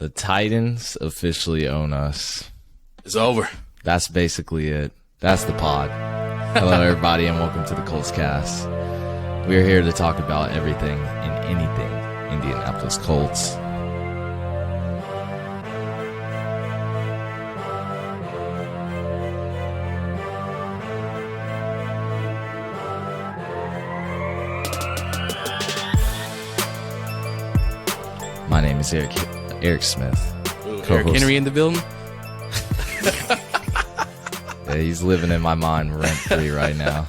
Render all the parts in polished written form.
The Titans officially own us. It's over. That's basically it. That's the pod. Hello, everybody, and welcome to the Colts Cast. We're here to talk about everything and anything Indianapolis Colts. My name is Eric Smith. Ooh, Eric Henry in the building? Yeah, he's living in my mind rent-free right now.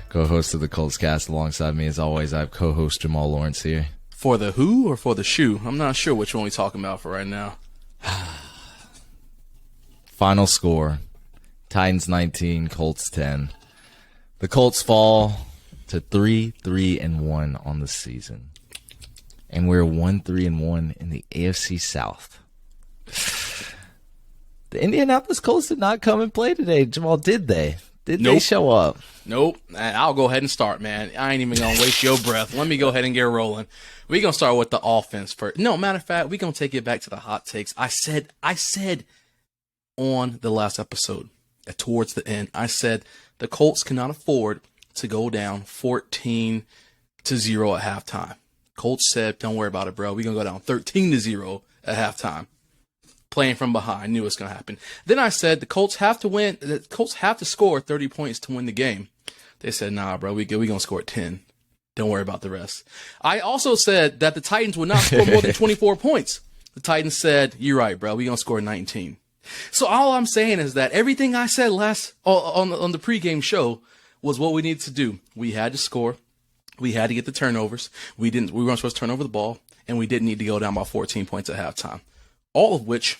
Co-host of the Colts Cast alongside me, as always, I have co-host Jamal Lawrence here. For the who or for the shoe? I'm not sure which one we're talking about for right now. Final score, Titans 19, Colts 10. The Colts fall to 3-1 on the season. And we're 1-3-1 in the AFC South. The Indianapolis Colts did not come and play today. Jamal, did they? Did Nope. they show up? Nope. I'll go ahead and start, man. I ain't even going to waste your breath. Let me go ahead and get rolling. We're going to start with the offense first. No, matter of fact, we're going to take it back to the hot takes. I said on the last episode, towards the end, I said the Colts cannot afford to go down 14-0 at halftime. Colts said, don't worry about it, bro. We're going to go down 13-0 at halftime. Playing from behind, knew it was going to happen. Then I said the Colts have to win. The Colts have to score 30 points to win the game. They said, nah, bro, we're going to score 10. Don't worry about the rest. I also said that the Titans would not score more than 24 points. The Titans said, you're right, bro. We're going to score 19. So all I'm saying is that everything I said last on the pregame show was what we needed to do. We had to score. We had to get the turnovers. We weren't supposed to turn over the ball, and we didn't need to go down by 14 points at halftime. All of which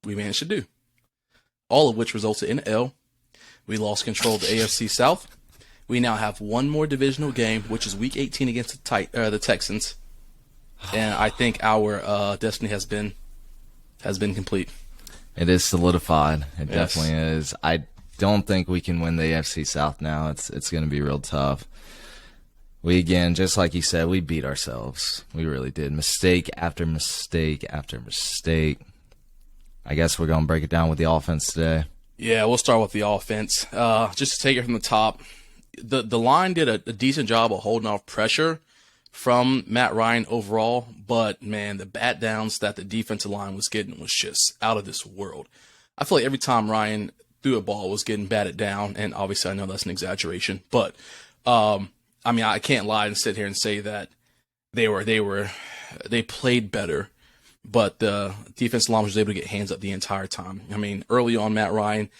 we managed to do. All of which resulted in an L. We lost control of the AFC South. We now have one more divisional game, which is Week 18 against the Texans, and I think our destiny has been complete. It is solidified. It Yes. definitely is. I don't think we can win the AFC South now. It's going to be real tough. We, again, just like you said, we beat ourselves. We really did. Mistake after mistake after mistake. I guess we're going to break it down with the offense today. Yeah, we'll start with the offense. Just to take it from the top, the line did a decent job of holding off pressure from Matt Ryan overall, but, man, the bat downs that the defensive line was getting was just out of this world. I feel like every time Ryan threw a ball was getting batted down, and obviously I know that's an exaggeration, but I mean, I can't lie and sit here and say that they played better, but the defensive line was able to get hands up the entire time. I mean, early on, Matt Ryan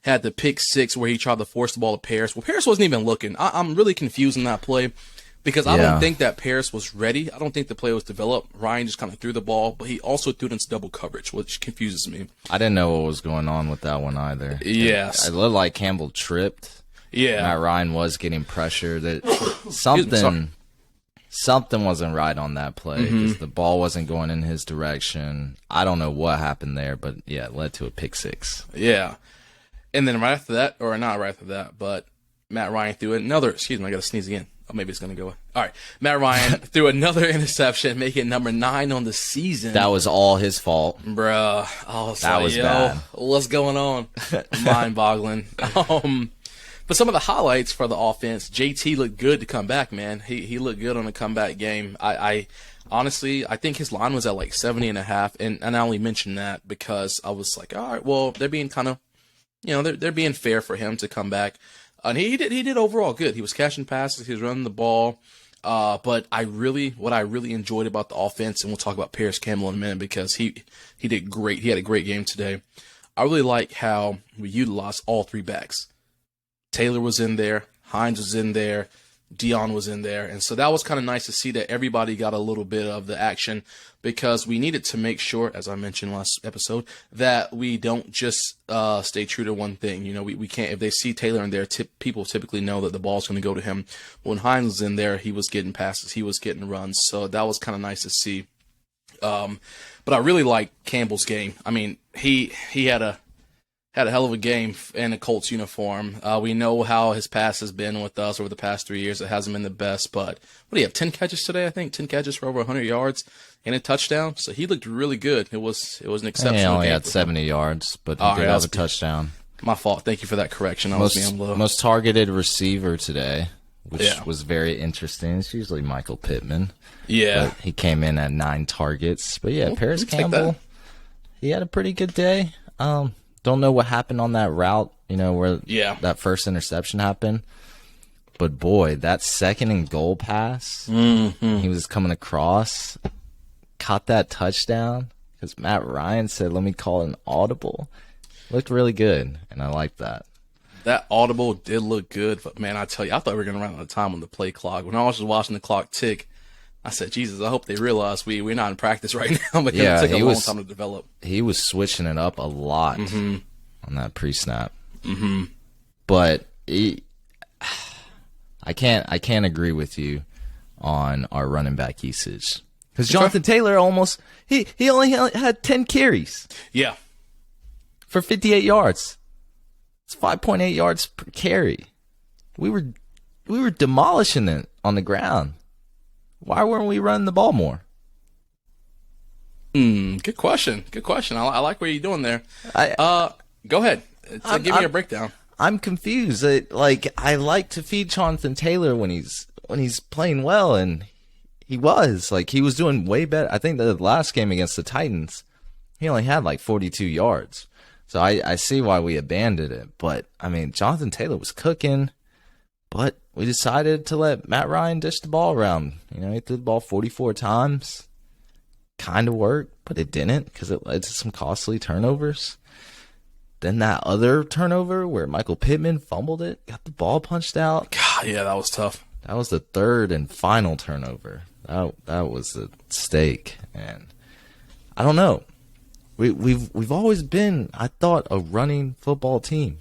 had the pick six where he tried to force the ball to Paris. Well, Paris wasn't even looking. I'm really confused in that play because I don't think that Paris was ready. I don't think the play was developed. Ryan just kind of threw the ball, but he also threw it into double coverage, which confuses me. I didn't know what was going on with that one either. Yes. It looked like Campbell tripped. Yeah. Matt Ryan was getting pressure. That something wasn't right on that play because the ball wasn't going in his direction. I don't know what happened there, but yeah, it led to a pick six. Yeah. And then right after that, or not right after that, but Matt Ryan threw another, excuse me, I got to sneeze again. Oh, maybe it's going to go away. All right. Matt Ryan threw another interception, making it number 9 on the season. That was all his fault. Bruh. Oh, That was bad. What's going on? Mind-boggling. But some of the highlights for the offense, JT looked good to come back, man. He looked good on a comeback game. I honestly, I think his line was at like 70.5, and I only mentioned that because I was like, all right, well, they're being kind of, they're being fair for him to come back. And he did overall good. He was catching passes, he was running the ball. But what I really enjoyed about the offense, and we'll talk about Paris Campbell in a minute because he did great. He had a great game today. I really like how we utilized all three backs. Taylor was in there, Hines was in there, Dion was in there. And so that was kind of nice to see that everybody got a little bit of the action because we needed to make sure, as I mentioned last episode, that we don't just stay true to one thing. We can't, if they see Taylor in there, people typically know that the ball's going to go to him. When Hines was in there, he was getting passes, he was getting runs. So that was kind of nice to see. But I really like Campbell's game. I mean, he had a had a hell of a game in a Colts uniform. We know how his pass has been with us over the past 3 years. It hasn't been the best, but what do you have, 10 catches today, I think? 10 catches for over 100 yards and a touchdown. So he looked really good. It was an exceptional game. He only game had 70 yards, but he All did right, have a touchdown. My fault. Thank you for that correction. I was being low. Most targeted receiver today, which Yeah. was very interesting. It's usually Michael Pittman. Yeah. But he came in at 9 targets. But yeah, Paris take Campbell, that. he had a pretty good day. Don't know what happened on that route, where that first interception happened. But boy, that second and goal pass, he was coming across, caught that touchdown because Matt Ryan said, "Let me call an audible." Looked really good, and I liked that. That audible did look good, but man, I tell you, I thought we were going to run out of time on the play clock. When I was just watching the clock tick, I said, Jesus, I hope they realize we're not in practice right now because it took a long time to develop. He was switching it up a lot on that pre-snap. But I can't agree with you on our running back usage. Because Jonathan Taylor he only had 10 carries. Yeah. For 58 yards. It's 5.8 yards per carry. We were demolishing it on the ground. Why weren't we running the ball more? Good question. I like what you're doing there. Go ahead. Give me a breakdown. I'm confused. I like to feed Jonathan Taylor when he's playing well, and he was doing way better. I think the last game against the Titans, he only had 42 yards. So I see why we abandoned it. But I mean, Jonathan Taylor was cooking, but we decided to let Matt Ryan dish the ball around. He threw the ball 44 times. Kind of worked, but it didn't because it led to some costly turnovers. Then that other turnover where Michael Pittman fumbled it, got the ball punched out. God, yeah, that was tough. That was the third and final turnover. That was the stake, and I don't know. We've always been, I thought, a running football team,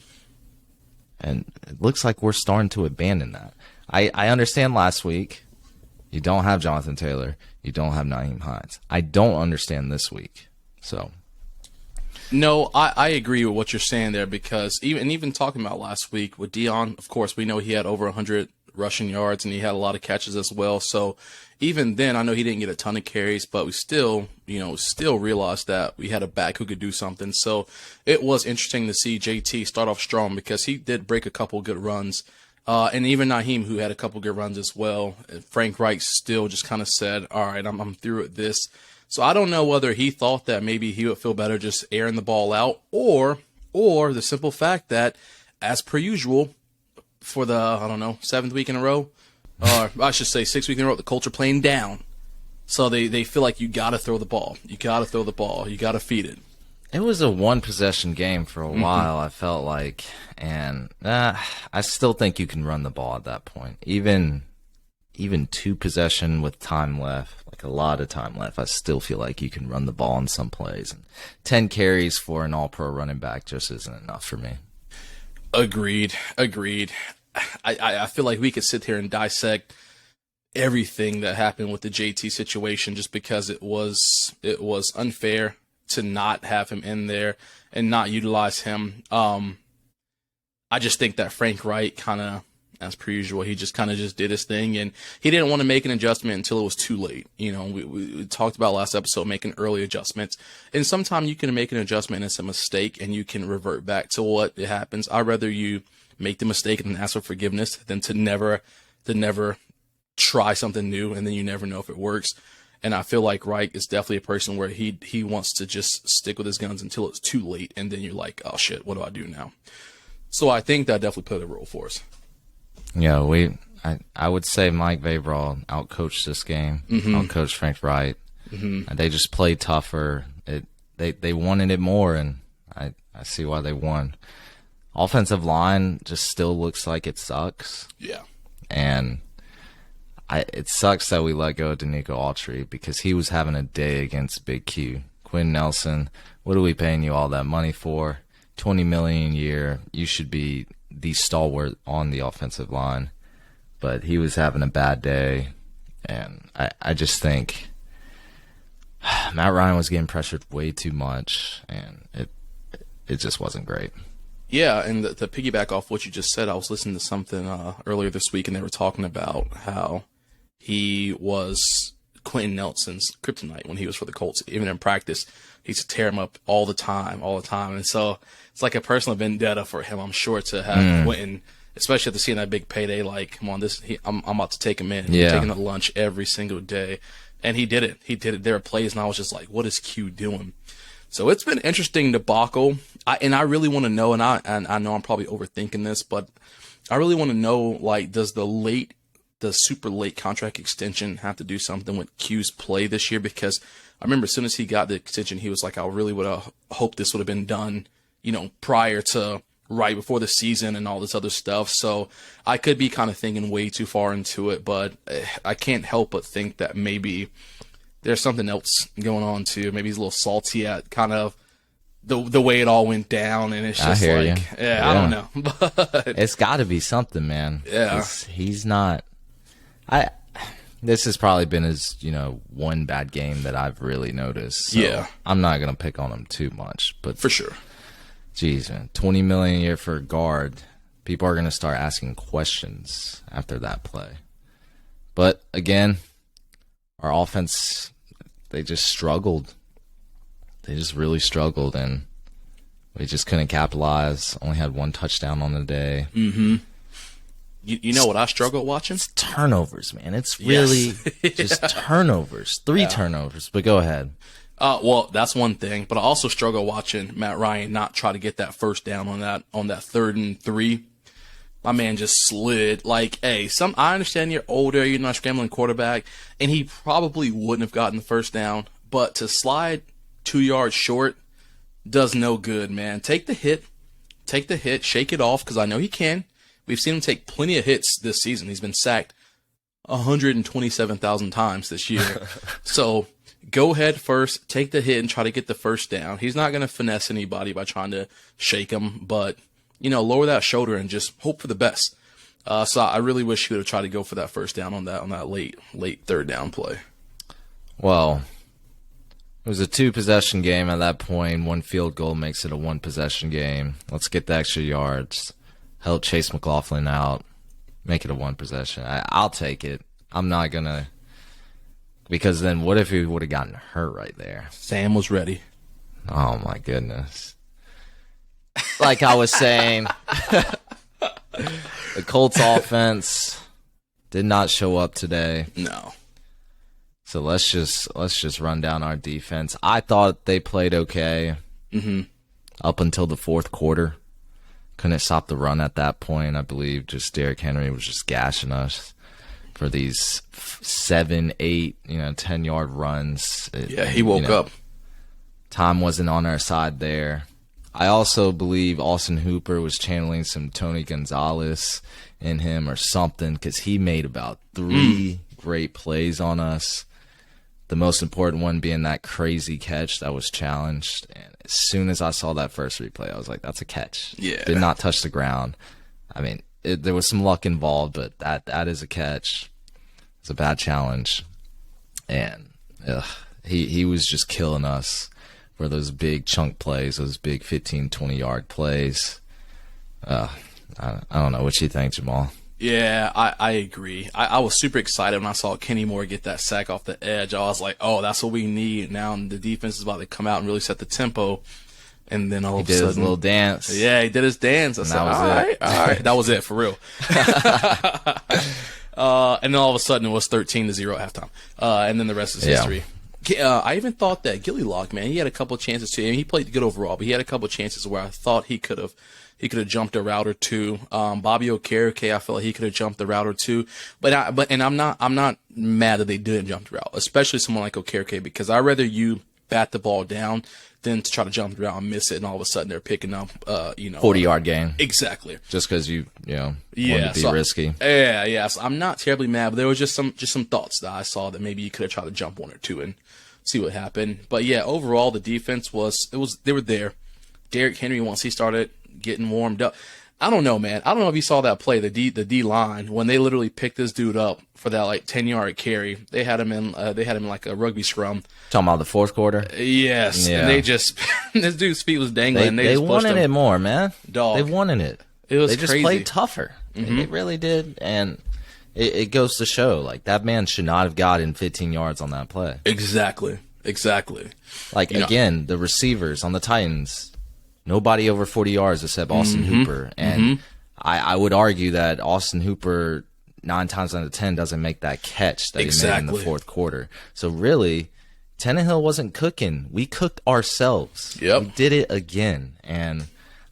and it looks like we're starting to abandon that. I understand last week you don't have Jonathan Taylor, you don't have Nyheim Hines. I don't understand this week. So. No, I agree with what you're saying there because even talking about last week with Dion, of course, we know he had over 100 rushing yards and he had a lot of catches as well. So even then, I know he didn't get a ton of carries, but we still realized that we had a back who could do something. So it was interesting to see JT start off strong because he did break a couple good runs. And even Nyheim, who had a couple good runs as well. Frank Reich still just kind of said, all right, I'm through with this. So I don't know whether he thought that maybe he would feel better just airing the ball out or the simple fact that, as per usual, for the, 7th week in a row, or I should say 6th week in a row, the Colts are playing down. So they feel like you got to throw the ball. You got to throw the ball. You got to feed it. It was a one-possession game for a while, I felt like. And I still think you can run the ball at that point. Even 2 possession with time left, a lot of time left, I still feel like you can run the ball in some plays. And 10 carries for an all-pro running back just isn't enough for me. Agreed. I feel like we could sit here and dissect everything that happened with the JT situation just because it was unfair to not have him in there and not utilize him. I just think that Frank Wright kind of, as per usual, he just kind of just did his thing, and he didn't want to make an adjustment until it was too late. We talked about last episode making early adjustments, and sometimes you can make an adjustment and it's a mistake, and you can revert back to what it happens. I'd rather you make the mistake and ask for forgiveness than to never try something new, and then you never know if it works. And I feel like Reich is definitely a person where he wants to just stick with his guns until it's too late, and then you're like, oh shit, what do I do now? So I think that definitely played a role for us. Yeah, I would say Mike Vavral outcoached this game, outcoached Frank Wright. They just played tougher. They wanted it more, and I see why they won. Offensive line just still looks like it sucks. Yeah. And it sucks that we let go of Danico Autry because he was having a day against Big Q. Quinn Nelson, what are we paying you all that money for? $20 million a year. You should be the stalwart on the offensive line. But he was having a bad day, and I just think Matt Ryan was getting pressured way too much, and it just wasn't great. Yeah, and to piggyback off what you just said, I was listening to something earlier this week, and they were talking about how he was Quentin Nelson's kryptonite when he was for the Colts. Even in practice, he used to tear him up all the time. And so it's like a personal vendetta for him, I'm sure, to have Quentin, especially after seeing that big payday. Like, come on, I'm about to take him in. Yeah. I'm taking him to lunch every single day, and he did it. There were plays, and I was just like, what is Q doing? So it's been an interesting debacle. I really want to know, and I know I'm probably overthinking this, but I really want to know, like, does the super late contract extension have to do something with Q's play this year? Because I remember as soon as he got the extension, he was like, I really would have hoped this would have been done, prior to right before the season and all this other stuff. So I could be kind of thinking way too far into it, but I can't help but think that maybe there's something else going on too. Maybe he's a little salty at kind of the way it all went down, and it's just like, I don't know. But it's got to be something, man. Yeah. He's not. This has probably been his, one bad game that I've really noticed. So yeah. I'm not gonna pick on him too much, but for sure. Geez, man, $20 million a year for a guard. People are gonna start asking questions after that play. But again, our offense, they just struggled. They just really struggled, and we just couldn't capitalize. Only had one touchdown on the day. Mm-hmm. You know what I struggle watching? It's turnovers, man. It's really just turnovers. 3 turnovers, but go ahead. Well, that's one thing, but I also struggle watching Matt Ryan not try to get that first down on that 3rd and 3. My man just slid. Like, hey, I understand you're older, you're not a scrambling quarterback, and he probably wouldn't have gotten the first down, but to slide 2 yards short does no good, man. Take the hit, shake it off, because I know he can. We've seen him take plenty of hits this season. He's been sacked 127,000 times this year. So go ahead first, take the hit, and try to get the first down. He's not going to finesse anybody by trying to shake him, but, lower that shoulder and just hope for the best. So I really wish he would have tried to go for that first down on that late 3rd down play. Well, it was a 2-possession game at that point. 1 field goal makes it a 1-possession game. Let's get the extra yards. Help Chase McLaughlin out. Make it a 1-possession. I'll take it. I'm not going to. Because then what if he would have gotten hurt right there? Sam was ready. Oh, my goodness. Like I was saying, the Colts offense did not show up today. No. So let's just run down our defense. I thought they played okay up until the 4th quarter. Couldn't stop the run at that point. I believe just Derrick Henry was just gashing us for these 7, 8, 10-yard runs. He woke up. Time wasn't on our side there. I also believe Austin Hooper was channeling some Tony Gonzalez in him or something, because he made about 3 great plays on us. The most important one being that crazy catch that was challenged. And as soon as I saw that first replay, I was like, that's a catch. Yeah. Did not touch the ground. I mean, there was some luck involved, but that is a catch. It's a bad challenge. And he was just killing us for those big chunk plays, those big 15, 20-yard plays. I don't know. What you think, Jamal? Yeah, I agree. I was super excited when I saw Kenny Moore get that sack off the edge. I was like, oh, that's what we need now. And the defense is about to come out and really set the tempo. And then all of a sudden, he did his little dance. Yeah, he did his dance. I said, all right. That was it, for real. And then all of a sudden, it was 13-0 at halftime. And then the rest is history. I even thought that Gilly Lock, man, he had a couple of chances too. I mean, he played good overall, but he had a couple of chances where I thought he could have jumped a route or two. Bobby Okereke, I felt like he could have jumped a route or two. But I'm not mad that they didn't jump the route, especially someone like Okereke, because I'd rather you bat the ball down than to try to jump the route and miss it, and all of a sudden they're picking up 40-yard gain. Exactly. Just because you wanted to be risky. Yeah. So I'm not terribly mad, but there was just some thoughts that I saw that maybe you could have tried to jump 1 or 2 and see what happened. But yeah, overall the defense they were there. Derrick Henry, once he started getting warmed up, I don't know, man. I don't know if you saw that play, the D line, when they literally picked this dude up for that like 10-yard carry. They had him in like a rugby scrum. Talking about the fourth quarter. Yes, Yeah. and they just this dude's feet was dangling. They just pushed wanted him. it more, man. Dog. They wanted it. It was they just crazy. played tougher. They really did, and it goes to show like that man should not have gotten 15 yards on that play. Exactly. Like again, the receivers on the Titans, nobody over 40 yards except Austin Hooper, and I would argue that Austin Hooper 9 times out of 10 doesn't make that catch that he made in the fourth quarter. So really, Tannehill wasn't cooking. We cooked ourselves. Yep. We did it again, and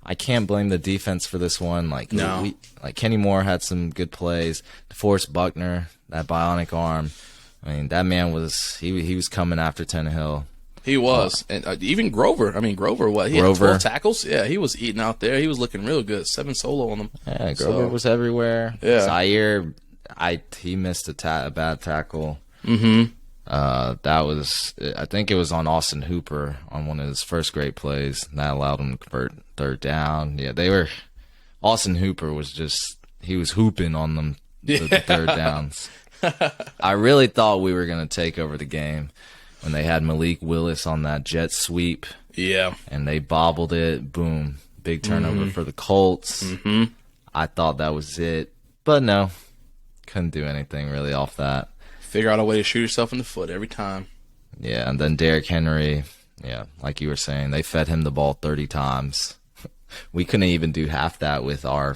I can't blame the defense for this one. Like like Kenny Moore had some good plays. DeForest Buckner, that bionic arm. I mean, that man was he was coming after Tannehill. He was, and even Grover. I mean, Grover, what? He had 12 tackles? Yeah, he was eating out there. He was looking real good. 7 solo on him. Yeah, Grover was everywhere. Yeah. Zaire, he missed a bad tackle. That was, I think it was on Austin Hooper on one of his first great plays. That allowed him to convert third down. Yeah, Austin Hooper he was hooping on them, the third downs. I really thought we were going to take over the game when they had Malik Willis on that jet sweep. Yeah. And they bobbled it. Boom. Big turnover for the Colts. I thought that was it. But no. Couldn't do anything really off that. Figure out a way to shoot yourself in the foot every time. Yeah, and then Derrick Henry, like you were saying, they fed him the ball 30 times. We couldn't even do half that with our,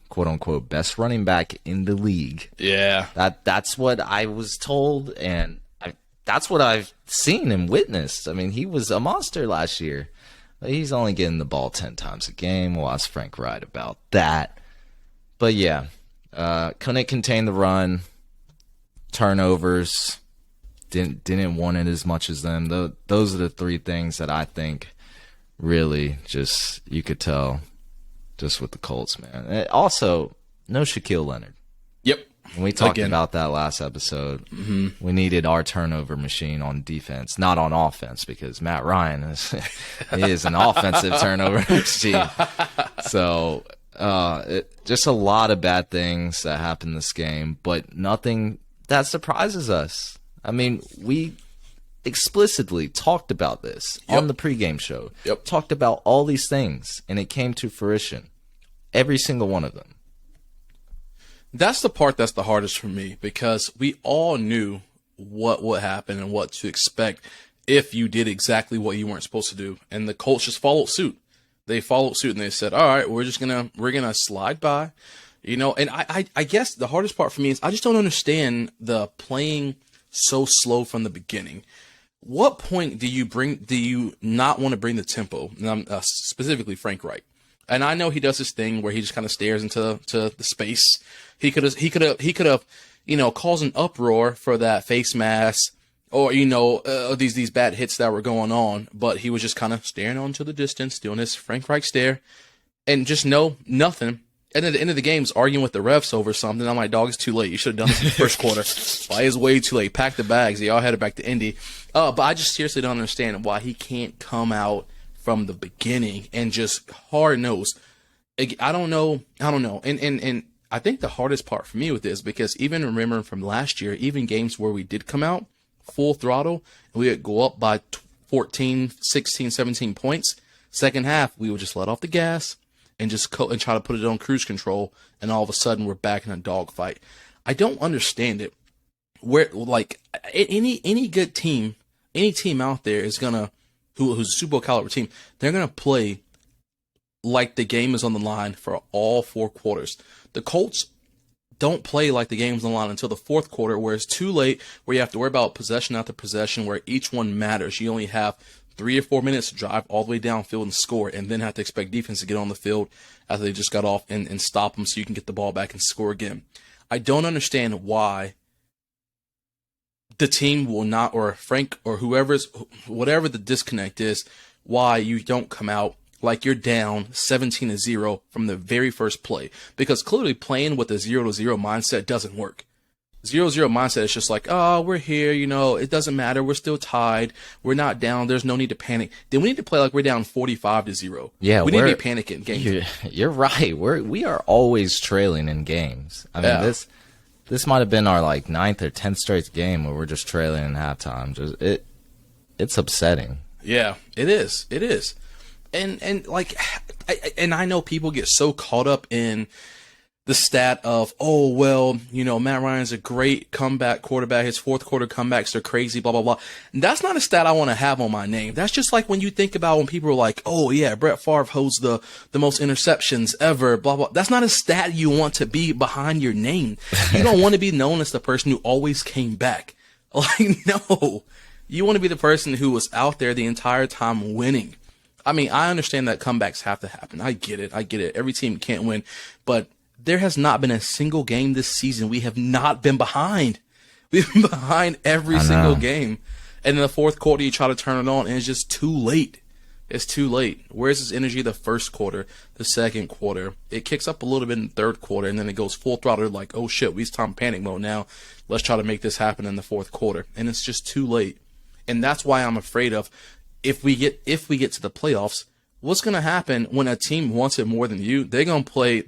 quote-unquote, best running back in the league. Yeah. That's what I was told, and that's what I've seen and witnessed. I mean, he was a monster last year. He's only getting the ball 10 times a game. We'll ask Frank Wright about that. But, yeah, couldn't contain the run. Turnovers. Didn't want it as much as them. Those are the 3 things that I think really just you could tell just with the Colts, man. And also, no Shaquille Leonard. Yep. When we talked about that last episode, we needed our turnover machine on defense, not on offense, because Matt Ryan is an offensive turnover machine. So just a lot of bad things that happened this game, but nothing that surprises us. I mean, we explicitly talked about this on the pregame show. Talked about all these things, and it came to fruition. Every single one of them. That's the part that's the hardest for me, because we all knew what would happen and what to expect if you did exactly what you weren't supposed to do. And the Colts just followed suit. They followed suit, and they said, all right, we're gonna slide by. And I guess the hardest part for me is I just don't understand the playing so slow from the beginning. What point do you not want to bring the tempo? And I'm specifically Frank Wright. And I know he does this thing where he just kind of stares into the space. He could have caused an uproar for that face mask or these bad hits that were going on, but he was just kind of staring on to the distance, doing this Frank Wright stare, and just nothing. And at the end of the game, he's arguing with the refs over something. I'm like, dog, it's too late. You should have done this in the first quarter. Why is way too late? Pack the bags. Y'all headed back to Indy. But I just seriously don't understand why he can't come out from the beginning and just hard nose. I don't know. And I think the hardest part for me with this, because even remembering from last year, even games where we did come out full throttle and we would go up by 14, 16, 17 points, second half, we would just let off the gas and just try to put it on cruise control, and all of a sudden we're back in a dogfight. I don't understand it. Where like any good team, any team out there is gonna who's a Super Bowl caliber team, they're gonna play like the game is on the line for all 4 quarters. The Colts don't play like the game's on the line until the 4th quarter, where it's too late, where you have to worry about possession after possession, where each one matters. You only have 3 or 4 minutes to drive all the way downfield and score, and then have to expect defense to get on the field after they just got off and stop them so you can get the ball back and score again. I don't understand why the team will not, or Frank or whatever the disconnect is, why you don't come out like you're down 17-0 from the very first play. Because clearly playing with a 0-0 mindset doesn't work. 0-0 mindset is just like, oh, we're here, it doesn't matter. We're still tied. We're not down. There's no need to panic. Then we need to play like we're down 45-0. Yeah, we need to be panicking games. You're right. We are always trailing in games. I mean, Yeah. this might have been our like 9th or 10th straight game where we're just trailing in halftime. It's upsetting. Yeah, it is. It is. And like, I know people get so caught up in the stat of, oh, well, Matt Ryan's a great comeback quarterback. His fourth quarter comebacks are crazy, blah, blah, blah. And that's not a stat I want to have on my name. That's just like when you think about when people are like, oh, yeah, Brett Favre holds the most interceptions ever, blah, blah. That's not a stat you want to be behind your name. You don't want to be known as the person who always came back. Like, no. You want to be the person who was out there the entire time winning. I mean, I understand that comebacks have to happen. I get it. Every team can't win. But there has not been a single game this season we have not been behind. We've been behind every single game. And in the fourth quarter, you try to turn it on, and it's just too late. It's too late. Where's his energy the first quarter, the second quarter? It kicks up a little bit in the third quarter, and then it goes full throttle like, oh, shit, we're time panic mode now. Let's try to make this happen in the fourth quarter. And it's just too late. And that's why I'm afraid of if we get to the playoffs, what's going to happen when a team wants it more than you? They're going to play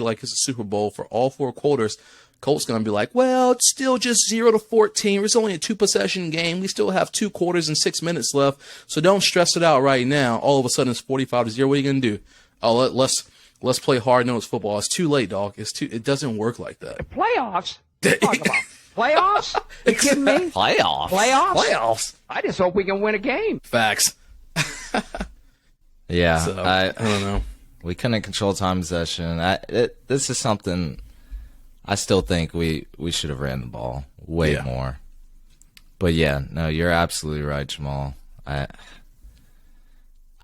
like it's a Super Bowl for all four quarters. Colts going to be like, well, it's still just 0-14. It's only a 2-possession game. We still have 2 quarters and 6 minutes left. So don't stress it out right now. All of a sudden it's 45-0. What are you going to do? Oh, let's play hard-nosed football. It's too late, dog. It doesn't work like that. The playoffs? Talk about playoffs? You kidding me? Playoffs? I just hope we can win a game. Facts. Yeah. So, I don't know. We couldn't control time possession. This is something I still think we should have ran the ball way more. But yeah, no, you're absolutely right, Jamal. I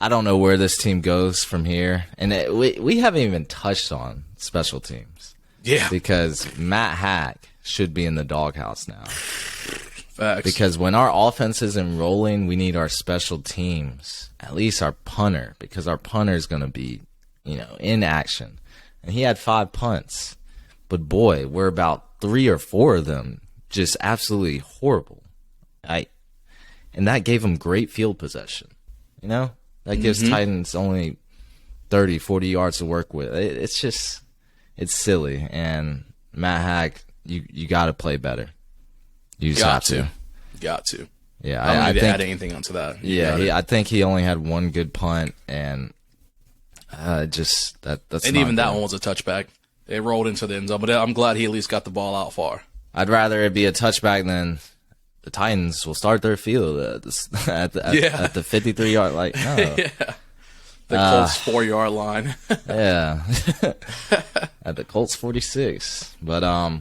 don't know where this team goes from here, and we haven't even touched on special teams. Yeah, because Matt Hack should be in the doghouse now. Facts. Because when our offense isn't rolling, we need our special teams, at least our punter, because our punter is going to be, in action. And he had 5 punts. But boy, we're about 3 or 4 of them just absolutely horrible. And that gave them great field possession. That gives Titans only 30, 40 yards to work with. It's silly. And Matt Hack, you got to play better. You just have to. Got to. Yeah, I don't need to think, add anything onto that. I think he only had 1 good punt, and that's. And even that one was a touchback. It rolled into the end zone, but I'm glad he at least got the ball out far. I'd rather it be a touchback than the Titans will start their field at the 53-yard line. No. Yeah. The Colts 4-yard line. Yeah. At the Colts 46. But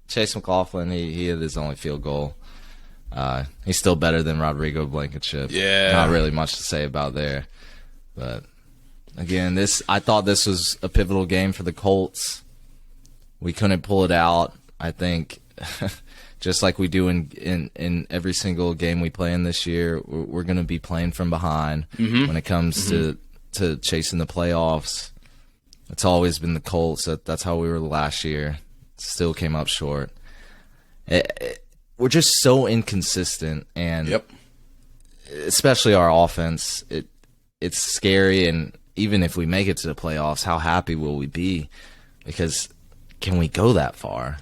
Chase McLaughlin, he hit his only field goal. He's still better than Rodrigo Blankenship. Yeah. Not really much to say about there. But again, I thought this was a pivotal game for the Colts. We couldn't pull it out. I think just like we do in every single game we play in this year, we're going to be playing from behind when it comes to chasing the playoffs. It's always been the Colts. That's how we were last year. Still came up short. We're just so inconsistent, and especially our offense. It's scary, and even if we make it to the playoffs, how happy will we be? Because can we go that far?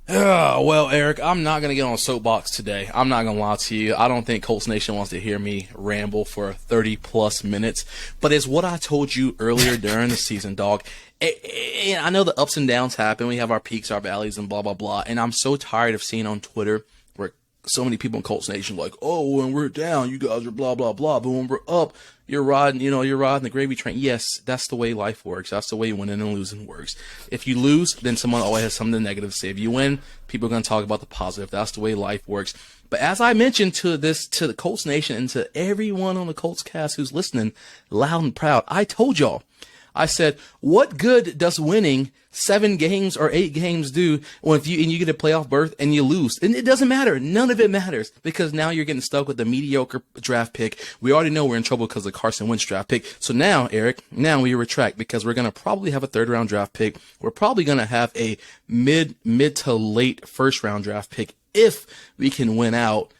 Well, Eric, I'm not going to get on a soapbox today. I'm not going to lie to you. I don't think Colts Nation wants to hear me ramble for 30-plus minutes. But it's what I told you earlier during the season, dog. And I know the ups and downs happen. We have our peaks, our valleys, and blah, blah, blah. And I'm so tired of seeing on Twitter where so many people in Colts Nation are like, oh, when we're down, you guys are blah, blah, blah. But when we're up, you're riding the gravy train. Yes, that's the way life works. That's the way winning and losing works. If you lose, then someone always has something negative to say. If you win, people are going to talk about the positive. That's the way life works. But as I mentioned to the Colts Nation and to everyone on the Colts cast who's listening loud and proud, I told y'all I said, what good does winning 7 games or 8 games do when you get a playoff berth and you lose? And it doesn't matter. None of it matters, because now you're getting stuck with a mediocre draft pick. We already know we're in trouble because of Carson Wentz draft pick. So now, Eric, we retract, because we're going to probably have a 3rd round draft pick. We're probably going to have a mid to late 1st round draft pick if we can win out.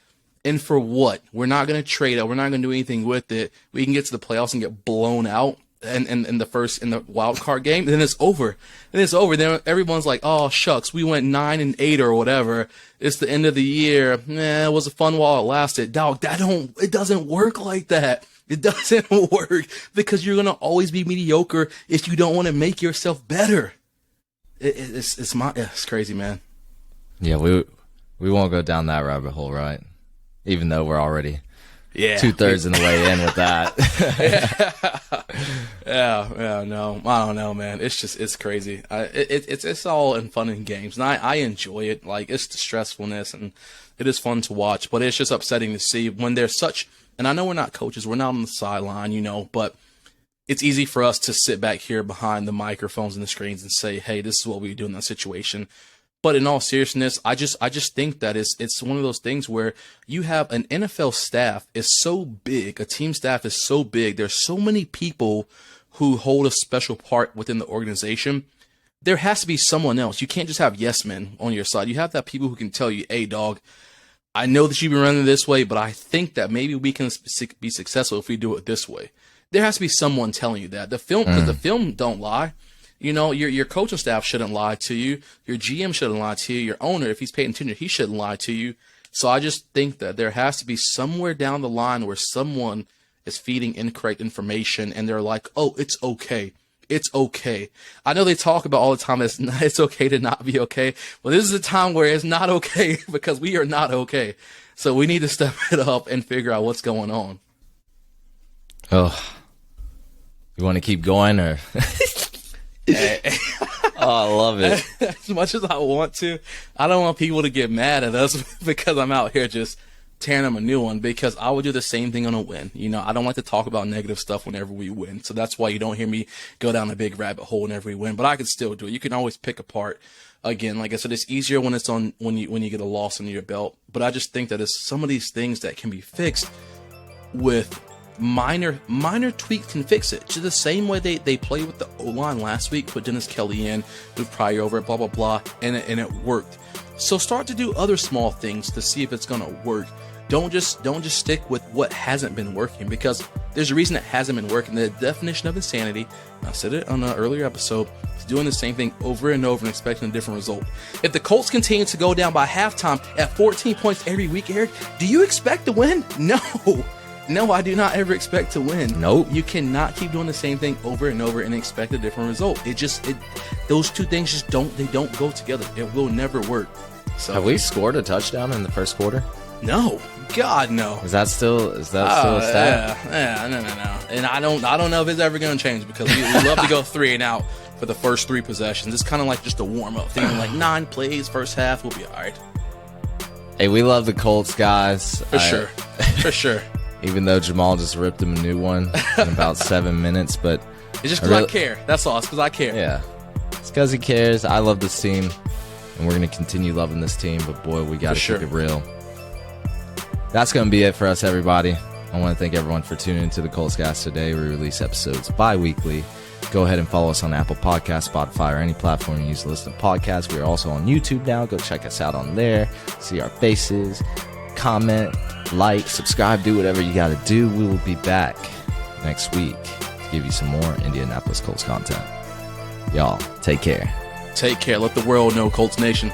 And for what? We're not going to trade it. We're not going to do anything with it. We can get to the playoffs and get blown out in the wild card game. And then it's over. Then everyone's like, oh, shucks, we went 9-8 or whatever. It's the end of the year. It was a fun while it lasted. Dog, it doesn't work like that. It doesn't work, because you're going to always be mediocre if you don't want to make yourself better. It's crazy, man. Yeah, we won't go down that rabbit hole, right? Even though we're already 2/3 in the way in with that. No, I don't know, man. It's crazy. It's all in fun and games, and I enjoy it. Like, it's the stressfulness, and it is fun to watch, but it's just upsetting to see when there's such. And I know we're not coaches, we're not on the sideline, but it's easy for us to sit back here behind the microphones and the screens and say, hey, this is what we do in that situation. But in all seriousness, I just think that it's one of those things where you have an NFL staff is so big, a team staff is so big, there's so many people who hold a special part within the organization. There has to be someone else. You can't just have yes men on your side. You have that people who can tell you, hey, dog, I know that you've been running this way, but I think that maybe we can be successful if we do it this way. There has to be someone telling you that. The film don't lie. Your coaching staff shouldn't lie to you. Your GM shouldn't lie to you. Your owner, if he's paying attention, he shouldn't lie to you. So I just think that there has to be somewhere down the line where someone is feeding incorrect information, and they're like, oh, it's okay. It's okay. I know they talk about all the time it's okay to not be okay. Well, this is a time where it's not okay, because we are not okay. So we need to step it up and figure out what's going on. Oh, you want to keep going, or? Oh, I love it. As much as I want to, I don't want people to get mad at us because I'm out here just tearing them a new one, because I would do the same thing on a win. I don't like to talk about negative stuff whenever we win. So that's why you don't hear me go down a big rabbit hole whenever we win, but I can still do it. You can always pick apart. Again, like I said, it's easier when it's when you get a loss under your belt. But I just think that it's some of these things that can be fixed with minor tweaks can fix it. Just the same way they played with the O-line last week, put Dennis Kelly in, with Pryor over it, blah, blah, blah, and it worked. So start to do other small things to see if it's going to work. Don't just stick with what hasn't been working, because there's a reason it hasn't been working. The definition of insanity, I said it on an earlier episode, is doing the same thing over and over and expecting a different result. If the Colts continue to go down by halftime at 14 points every week, Eric, do you expect to win? No, I do not ever expect to win. Nope. You cannot keep doing the same thing over and over and expect a different result. Those two things just don't go together. It will never work. So, have we scored a touchdown in the first quarter? No. God, no. Is that still a stat? Yeah, no. And I don't know if it's ever going to change, because we love to go 3 and out for the first 3 possessions. It's kind of like just a warm-up thing. Like 9 plays, first half, we'll be all right. Hey, we love the Colts, guys. For sure. Even though Jamal just ripped him a new one in about 7 minutes, but it's just because I care. That's all. It's because I care. Yeah, it's because he cares. I love this team, and we're going to continue loving this team. But boy, we got to keep it real. That's going to be it for us, everybody. I want to thank everyone for tuning into the Colts Cast today. We release episodes bi-weekly. Go ahead and follow us on Apple Podcasts, Spotify, or any platform you use to listen to podcasts. We are also on YouTube now. Go check us out on there. See our faces. Comment, like, subscribe, do whatever you got to do. We will be back next week to give you some more Indianapolis Colts content. Y'all, take care. Take care. Let the world know, Colts Nation.